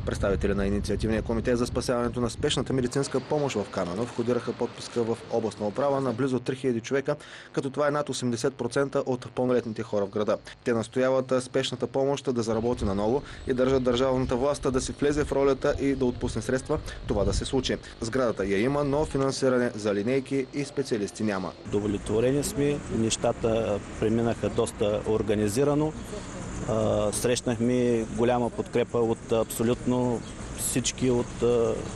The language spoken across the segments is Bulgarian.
Представители на инициативния комитет за спасяването на спешната медицинска помощ в Камено входираха подписка в областна управа на близо 3000 човека, като това е над 80% от пълнолетните хора в града. Те настояват спешната помощ да заработи наново и държат държавната власт да си влезе в ролята и да отпусне средства това да се случи. Сградата я има, но финансиране за линейки и специалисти няма. Удовлетворени сме, нещата преминаха доста организирано. Срещнахме голяма подкрепа от абсолютно всички от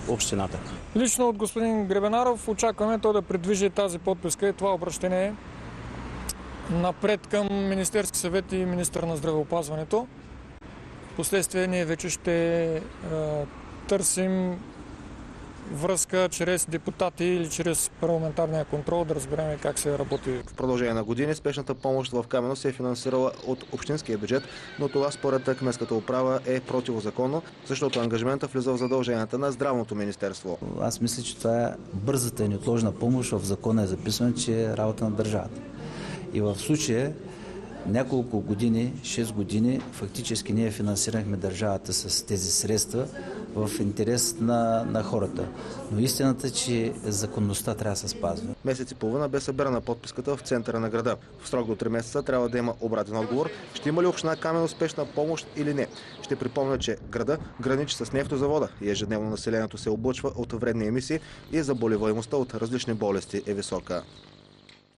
общината. Лично от господин Гребенаров очакваме той да придвижи тази подписка и това обращение напред към Министерски съвет и министър на здравеопазването. Впоследствие ние вече ще търсим връзка чрез депутати или чрез парламентарния контрол да разберем как се работи. В продължение на години спешната помощ в Камено се е финансирала от общинския бюджет, но това според кметската управа е противозаконно, защото ангажимента влиза в задълженията на Здравното министерство. Аз мисля, че това е бързата и неотложна помощ. В закона е записано, че е работа на държавата. И в случая няколко години, 6 години, фактически ние финансирахме държавата с тези средства в интерес на хората. Но истината е, че законността трябва да се спазва. Месец и половина бе събрана подписката в центъра на града. В срок до 3 месеца трябва да има обратен отговор. Ще има ли община Камено спешна помощ или не? Ще припомня, че града граничи с нефтозавода и ежедневно населението се облъчва от вредни емисии и заболеваемостта от различни болести е висока.